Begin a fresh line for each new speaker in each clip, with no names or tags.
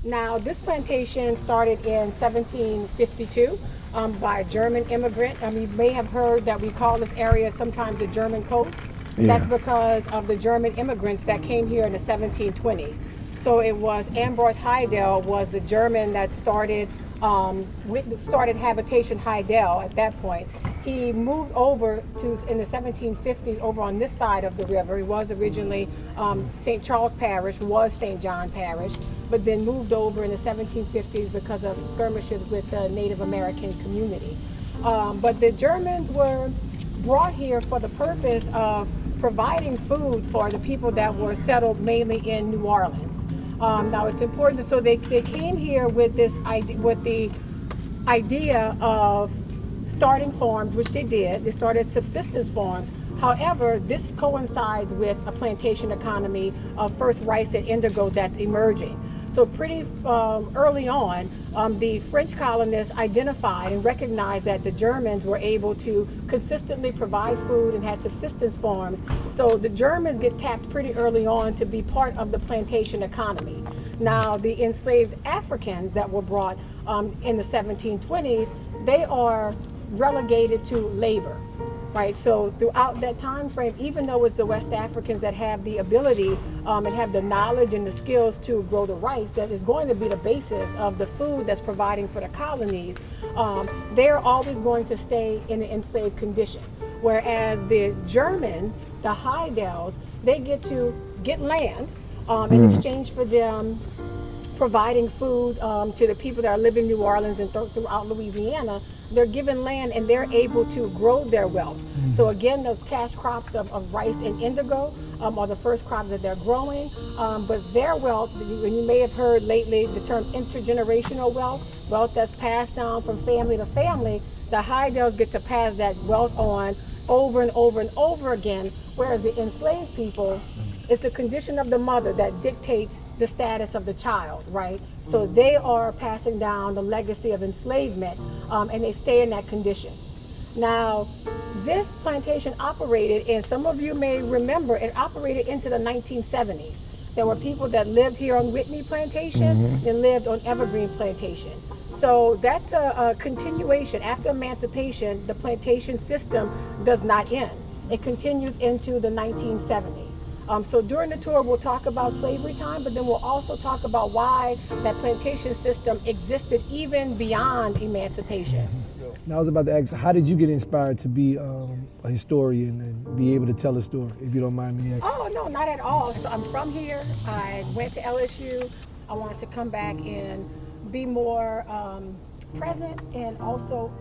Now, this plantation started in 1752 by a German immigrant. You may have heard that we call this area sometimes the German coast.
Yeah.
That's because of the German immigrants that came here in the 1720s. So it was Ambrose Heidel was the German that started Habitation Heidel at that point. He moved over to, in the 1750s, over on this side of the river. He was originally St. Charles Parish, was St. John Parish, but then moved over in the 1750s because of skirmishes with the Native American community. But the Germans were brought here for the purpose of providing food for the people that were settled mainly in New Orleans. Now it's important, so they came here with this idea, with the idea of starting farms, which they did. They started subsistence farms. However, this coincides with a plantation economy of first rice and indigo that's emerging. So pretty early on, the French colonists identified and recognized that the Germans were able to consistently provide food and had subsistence farms. So the Germans get tapped pretty early on to be part of the plantation economy. Now, the enslaved Africans that were brought in the 1720s, they are relegated to labor. Right, so throughout that time frame, even though it's the West Africans that have the ability and have the knowledge and the skills to grow the rice that is going to be the basis of the food that's providing for the colonies, they're always going to stay in an enslaved condition. Whereas the Germans, the Heidels, they get land in exchange for them providing food to the people that are living in New Orleans and throughout Louisiana. They're given land and they're able to grow their wealth. So again, those cash crops of rice and indigo are the first crops that they're growing. But their wealth, and you may have heard lately the term intergenerational wealth that's passed down from family to family. The Heidels get to pass that wealth on over and over and over again, whereas the enslaved people, it's the condition of the mother that dictates the status of the child, right? So they are passing down the legacy of enslavement, and they stay in that condition. Now, this plantation operated, and some of you may remember, it operated into the 1970s. There were people that lived here on Whitney Plantation and lived on Evergreen Plantation. So that's a continuation. After emancipation, the plantation system does not end. It continues into the 1970s. So during the tour, we'll talk about slavery time, but then we'll also talk about why that plantation system existed even beyond emancipation.
Now I was about to ask, how did you get inspired to be a historian and be able to tell a story, if you don't mind me asking?
Oh, no, not at all. So I'm from here. I went to LSU. I wanted to come back and be more present and also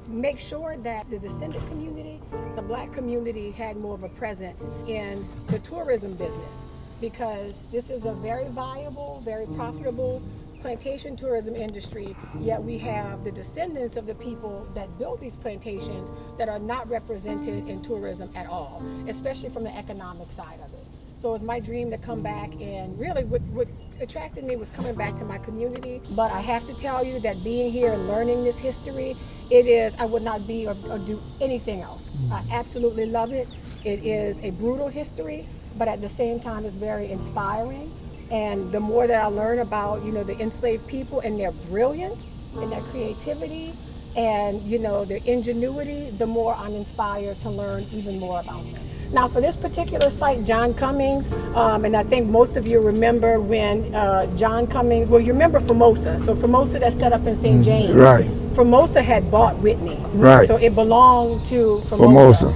make sure that the descendant community, the Black community, had more of a presence in the tourism business, because this is a very viable, very profitable plantation tourism industry, yet we have the descendants of the people that built these plantations that are not represented in tourism at all, especially from the economic side of it. So it was my dream to come back, and really what attracted me was coming back to my community. But I have to tell you that being here and learning this history, I would not be or do anything else. I absolutely love it. It is a brutal history, but at the same time it's very inspiring. And the more that I learn about, the enslaved people and their brilliance and their creativity and, their ingenuity, the more I'm inspired to learn even more about them. Now, for this particular site, John Cummings, and I think most of you remember when John Cummings, well, you remember Formosa. So Formosa that's set up in St. James.
Right.
Formosa had bought Whitney.
Right.
So it belonged to Formosa.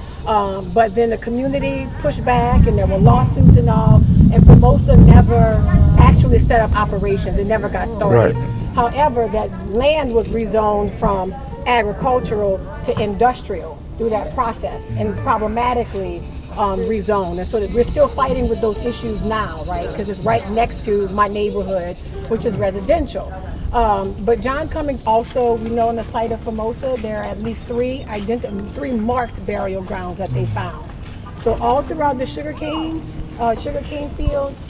But then the community pushed back and there were lawsuits and all, and Formosa never actually set up operations. It never got started.
Right.
However, that land was rezoned from agricultural to industrial through that process, and problematically rezoned. And so that we're still fighting with those issues now, right? Because it's right next to my neighborhood, which is residential. But John Cummings also, we know on the site of Formosa, there are at least three marked burial grounds that they found. So all throughout the sugarcane fields,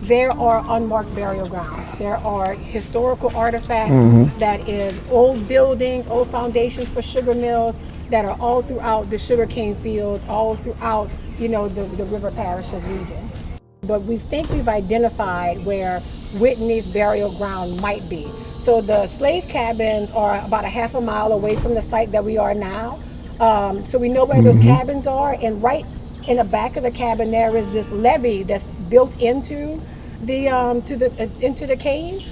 there are unmarked burial grounds. There are historical artifacts that is old buildings, old foundations for sugar mills that are all throughout the sugarcane fields, all throughout, the river parishes region. But we think we've identified where Whitney's burial ground might be. So the slave cabins are about a half a mile away from the site that we are now. So we know where those cabins are, and right in the back of the cabin there is this levee that's built into into the cave.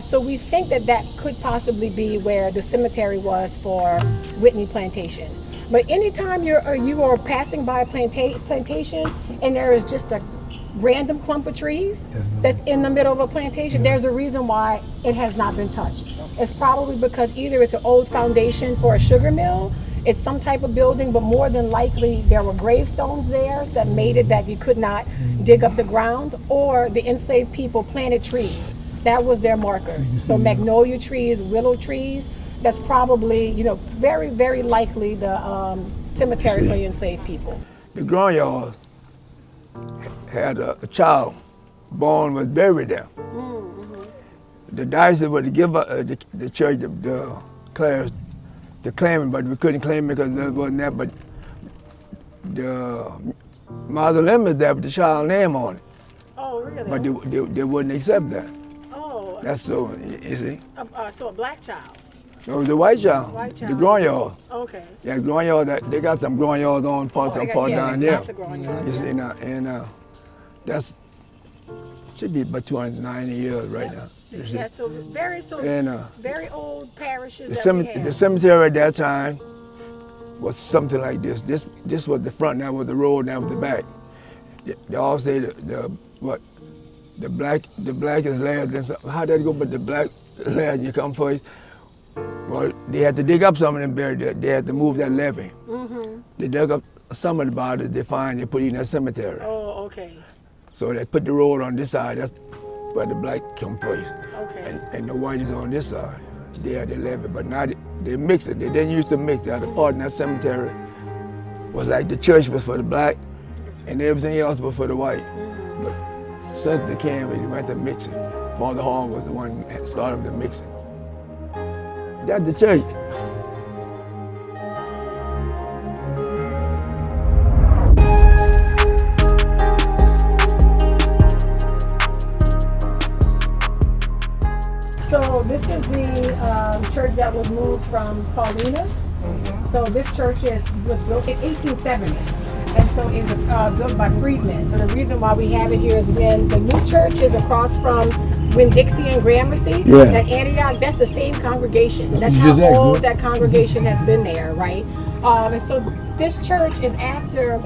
So we think that that could possibly be where the cemetery was for Whitney Plantation. But anytime you are passing by a plantation and there is just a random clump of trees that's in the middle of a plantation, there's a reason why it has not been touched. It's probably because either it's an old foundation for a sugar mill, it's some type of building, but more than likely there were gravestones there that made it that you could not dig up the ground, or the enslaved people planted trees. That was their markers. So magnolia trees, willow trees, that's probably, very, very likely the cemetery for the enslaved people.
The graveyard had a child born was buried there. The diocese would give the church the claims to claim it, but we couldn't claim it because there wasn't that. But the mausoleum is there with the child's name on it.
Oh, really?
But they wouldn't accept that.
Oh.
That's so, you see.
So a black child.
It was a white child.
White child.
The graveyard.
Okay.
Yeah, graveyard. They got some graveyards on some part down there.
Lots of graveyards.
You see, and that's should be about 290 years right now. You see.
Yeah, so very old parishes.
The cemetery at that time was something like this. This was the front, that was the road, that was the back. They all say the black is last. Then how that go? But the black last, you come first. Well, they had to dig up some of them buried. They had to move that levee. They dug up some of the bodies they find. They put in that cemetery.
Oh, okay.
So they put the road on this side. That's where the black come first.
Okay.
And the white is on this side. They had the levee, but now they mix it. They didn't used to mix it. The part in that cemetery was like the church was for the black, and everything else was for the white. But since they came, we went to mix it. Father Hall was the one that started the mixing. That's the church.
So this is the church that was moved from Paulina. So this church was built in 1870. And so it was built by freedmen. So the reason why we have it here is when the new church is across from Winn-Dixie and Gramercy, that Antioch, that's the same congregation. That's how old that congregation has been there, right? And so this church is after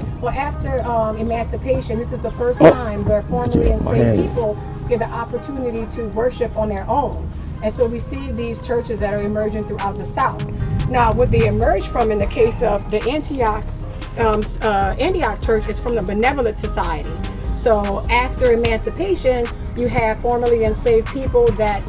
emancipation. This is the first time where formerly enslaved people get the opportunity to worship on their own. And so we see these churches that are emerging throughout the South. Now, what they emerge from in the case of the Antioch Church is from the Benevolent Society. So after emancipation, you have formerly enslaved people that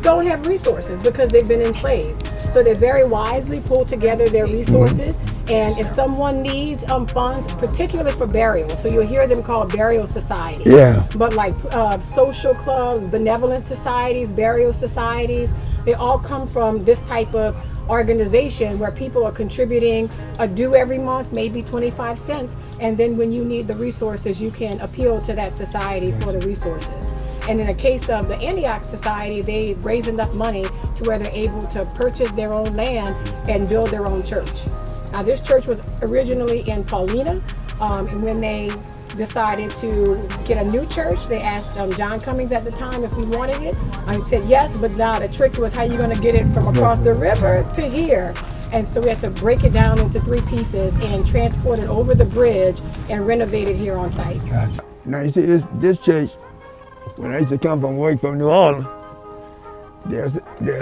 don't have resources because they've been enslaved. So they very wisely pull together their resources, and if someone needs funds, particularly for burial, so you'll hear them called burial societies.
Yeah.
But like social clubs, benevolent societies, burial societies, they all come from this type of organization where people are contributing a due every month, maybe 25 cents, and then when you need the resources, you can appeal to that society for the resources. And in the case of the Antioch Society, they raise enough money to where they're able to purchase their own land and build their own church. Now, this church was originally in Paulina, and when they decided to get a new church, they asked John Cummings at the time if we wanted it. I said yes, but now the trick was how you're going to get it from across the river to here. And so we had to break it down into 3 pieces and transport it over the bridge and renovate it here on site.
Gotcha. Now you see this church, when I used to come from work from New Orleans, they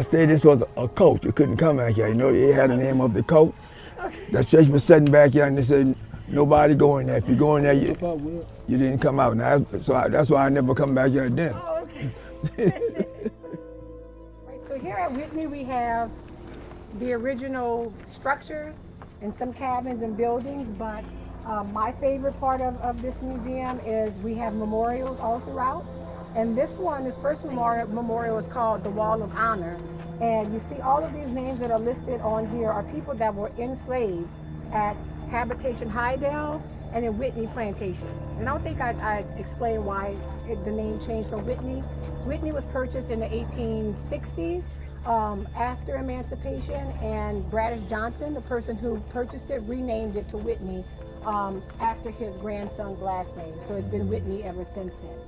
said this was a coach. You couldn't come back here. You know, they had the name of the coach. Okay. The church was sitting back here and they said, nobody go in there. If you go in there, you didn't come out. Now, that's why I never come back here then.
Oh, okay. Right, so here at Whitney, we have the original structures and some cabins and buildings, but my favorite part of this museum is we have memorials all throughout. And this first memorial is called the Wall of Honor. And you see all of these names that are listed on here are people that were enslaved at Habitation Hydell and then Whitney Plantation. And I don't think I explained why the name changed from Whitney. Whitney was purchased in the 1860s after emancipation, and Bradish Johnson, the person who purchased it, renamed it to Whitney after his grandson's last name. So it's been Whitney ever since then.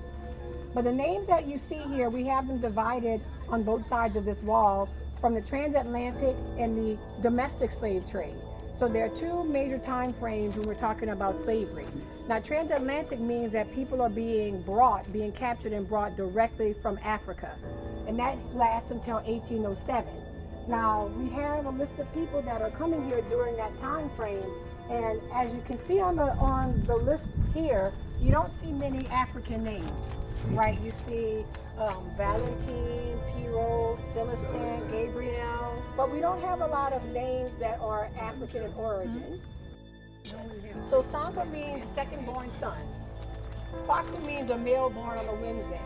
But the names that you see here, we have them divided on both sides of this wall from the transatlantic and the domestic slave trade. So there are two major time frames when we're talking about slavery. Now, transatlantic means that people are being captured and brought directly from Africa. And that lasts until 1807. Now, we have a list of people that are coming here during that time frame. And as you can see on the list here, you don't see many African names, right? You see Valentine, Pierrot, Celestin, Gabriel, but we don't have a lot of names that are African in origin. So Samba means second born son. Fakta means a male born on a Wednesday.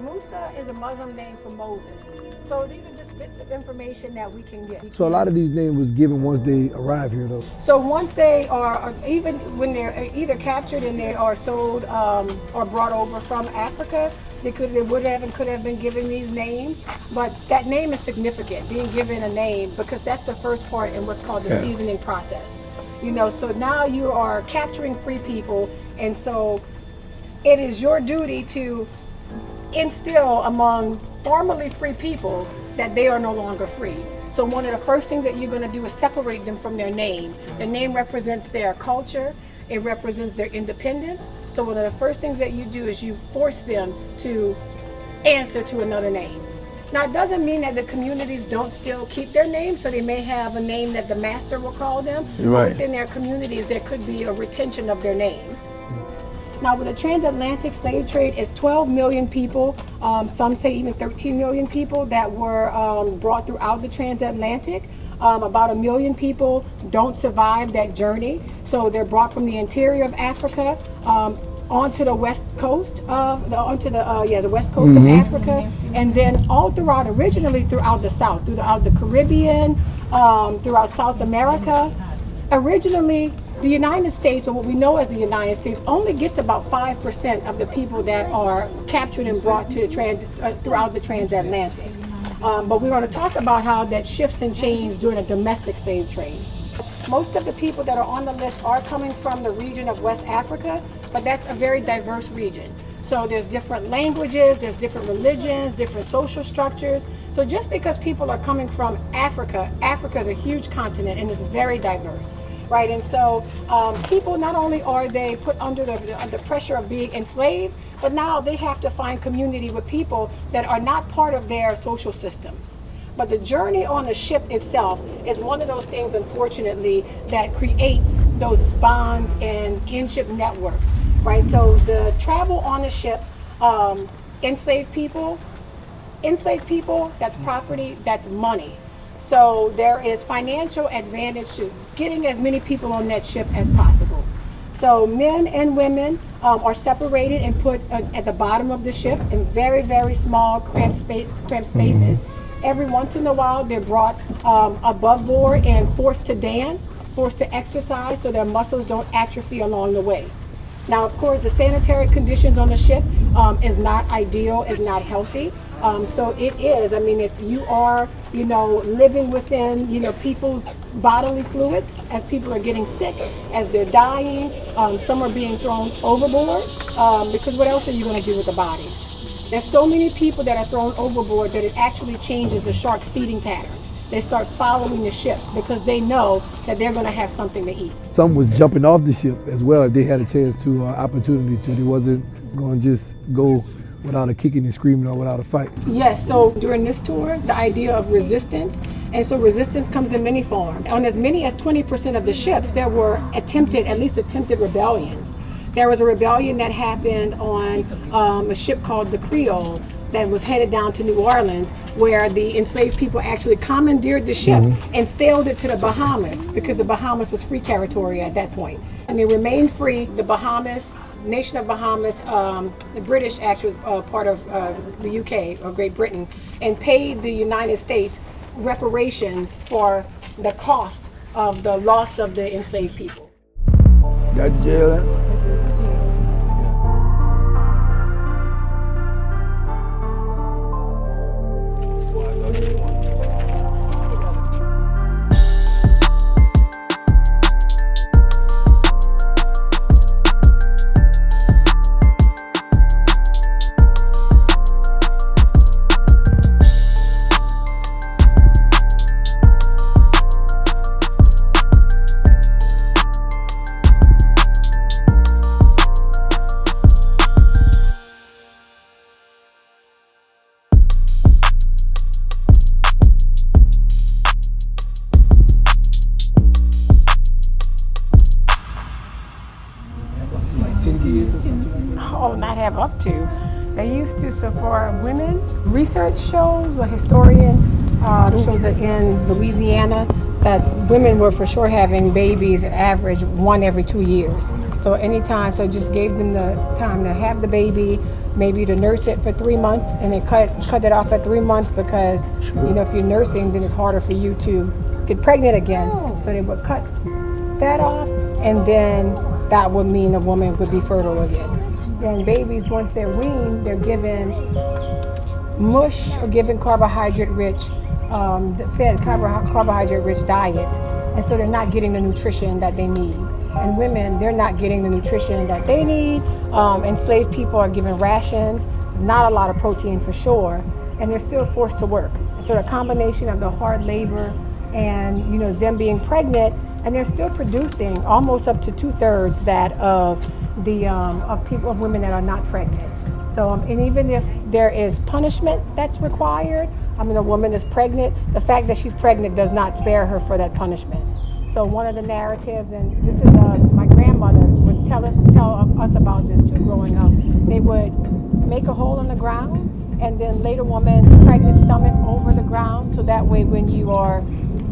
Musa is a Muslim name for Moses. So these are just bits of information that we can get.
So a lot of these names was given once they arrive here, though.
So once they are, even when they're either captured and they are sold or brought over from Africa, they would have and could have been given these names. But that name is significant, being given a name, because that's the first part in what's called the seasoning process. You know, so now you are capturing free people, and so it is your duty to instill among formerly free people that they are no longer free. So one of the first things that you're going to do is separate them from their name. Their name represents their culture. It represents their independence. So one of the first things that you do is you force them to answer to another name. Now, it doesn't mean that the communities don't still keep their names, so they may have a name that the master will call them.
Right.
But within their communities, there could be a retention of their names. Now, with the transatlantic slave trade, it's 12 million people, some say even 13 million people that were brought throughout the transatlantic. About 1 million people don't survive that journey. So they're brought from the interior of Africa onto the west coast of the west coast of Africa, and then all throughout, originally throughout the South, throughout the Caribbean, throughout South America. Originally, the United States, or what we know as the United States, only gets about 5% of the people that are captured and brought to throughout the transatlantic. But we're going to talk about how that shifts and changes during a domestic slave trade. Most of the people that are on the list are coming from the region of West Africa, but that's a very diverse region. So there's different languages, there's different religions, different social structures. So just because people are coming from Africa, Africa is a huge continent and it's very diverse. Right, and so people, not only are they put under the pressure of being enslaved, but now they have to find community with people that are not part of their social systems. But the journey on the ship itself is one of those things, unfortunately, that creates those bonds and kinship networks, right? So the travel on the ship, enslaved people, that's property, that's money. So there is financial advantage to getting as many people on that ship as possible. So men and women are separated and put at the bottom of the ship in very, very small cramped spaces. Every once in a while they're brought above board and forced to dance, forced to exercise so their muscles don't atrophy along the way. Now, of course, the sanitary conditions on the ship is not ideal, is not healthy. So it is, I mean, you are living within, people's bodily fluids as people are getting sick, as they're dying. Some are being thrown overboard because what else are you going to do with the bodies? There's so many people that are thrown overboard that it actually changes the shark feeding patterns. They start following the ships because they know that they're going to have something to eat.
Some was jumping off the ship as well if they had a chance to, opportunity to. They wasn't going to just go without a kicking and screaming or without a fight.
Yes, so during this tour, the idea of resistance, and so resistance comes in many forms. On as many as 20% of the ships, there were at least attempted rebellions. There was a rebellion that happened on a ship called the Creole that was headed down to New Orleans, where the enslaved people actually commandeered the ship and sailed it to the Bahamas because the Bahamas was free territory at that point. And they remained free. The Bahamas, nation of Bahamas, the British actually was part of the UK or Great Britain, and paid the United States reparations for the cost of the loss of the enslaved people.
That's the jail, huh?
This is the jail.
Like 10 kids or something like that.
Oh, not have up to. They used to, so for women, research shows, a historian shows that in Louisiana, that women were for sure having babies average 1 every 2 years. So anytime, so it just gave them the time to have the baby, maybe to nurse it for 3 months, and then cut it off at 3 months because, you know, if you're nursing, then it's harder for you to get pregnant again. So they would cut that off, and then that would mean a woman would be fertile again. And babies, once they're weaned, they're given mush or given carbohydrate-rich, fed carbohydrate-rich diets, and so they're not getting the nutrition that they need. And women, they're not getting the nutrition that they need. Enslaved people are given rations, not a lot of protein for sure, and they're still forced to work. So the combination of the hard labor and, you know, them being pregnant, and they're still producing almost up to 2/3 that of the of women that are not pregnant. So and even if there is punishment that's required, I mean, a woman is pregnant, the fact that she's pregnant does not spare her for that punishment. So one of the narratives, and this is my grandmother would tell us about this too growing up. They would make a hole in the ground and then lay the woman's pregnant stomach over the ground, so that way when you are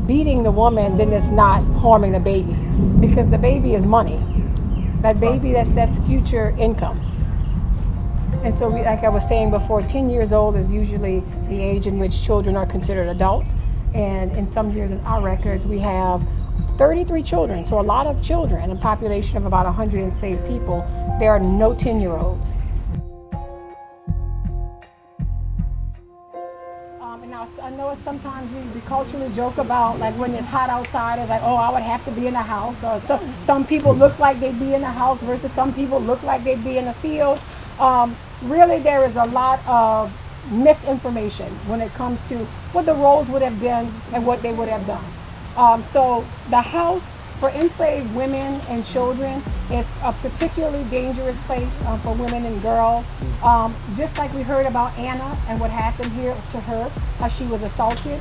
beating the woman, then it's not harming the baby, because the baby is money. That baby, that's future income. And so, like I was saying before, 10 years old is usually the age in which children are considered adults. And in some years in our records, we have 33 children, so a lot of children, a population of about 100 enslaved people. There are no 10-year-olds. I know sometimes we culturally joke about, like, when it's hot outside, it's like, oh, I would have to be in the house. Or some people look like they'd be in the house versus some people look like they'd be in the field. Really, there is a lot of misinformation when it comes to what the roles would have been and what they would have done. So the house for enslaved women and children is a particularly dangerous place for women and girls. Just like we heard about Anna and what happened here to her, how she was assaulted.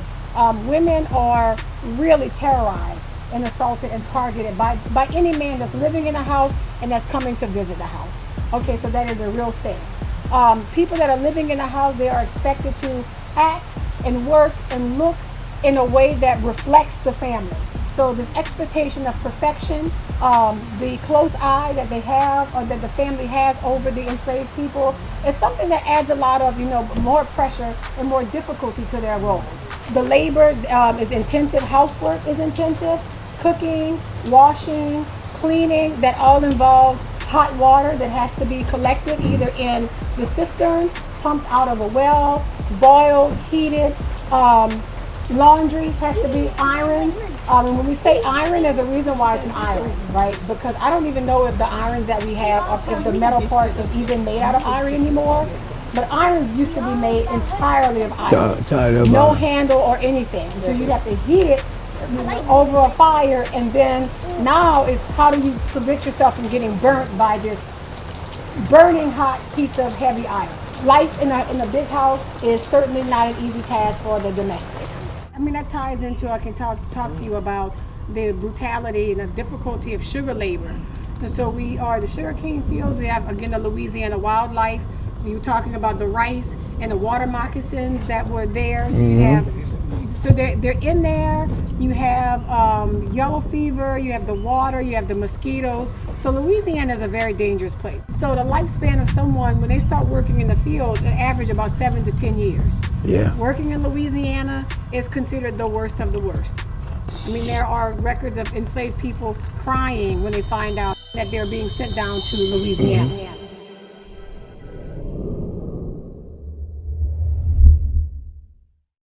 Women are really terrorized and assaulted and targeted by any man that's living in a house and that's coming to visit the house. Okay, so that is a real thing. People that are living in a house, they are expected to act and work and look in a way that reflects the family. So this expectation of perfection, the close eye that they have, or that the family has over the enslaved people, is something that adds a lot of, more pressure and more difficulty to their roles. The labor is intensive, housework is intensive, cooking, washing, cleaning, that all involves hot water that has to be collected either in the cisterns, pumped out of a well, boiled, heated. Laundry has to be ironed. And when we say iron, there's a reason why it's an iron, right? Because I don't even know if the irons that we have, if the metal part is even made out of iron anymore. But irons used to be made entirely of iron. No handle or anything. So you'd have to heat it over a fire, and then now is how do you prevent yourself from getting burnt by this burning hot piece of heavy iron. Life in a big house is certainly not an easy task for the domestics. I mean, that ties into, I can talk to you about the brutality and the difficulty of sugar labor. And so we are the sugarcane fields. We have, again, the Louisiana wildlife. We were talking about the rice and the water moccasins that were there. So you have, so they're in there. You have yellow fever, you have the water, you have the mosquitoes. So Louisiana is a very dangerous place. So the lifespan of someone, when they start working in the field, an average about 7 to 10 years.
Yeah.
Working in Louisiana is considered the worst of the worst. I mean, there are records of enslaved people crying when they find out that they're being sent down to Louisiana.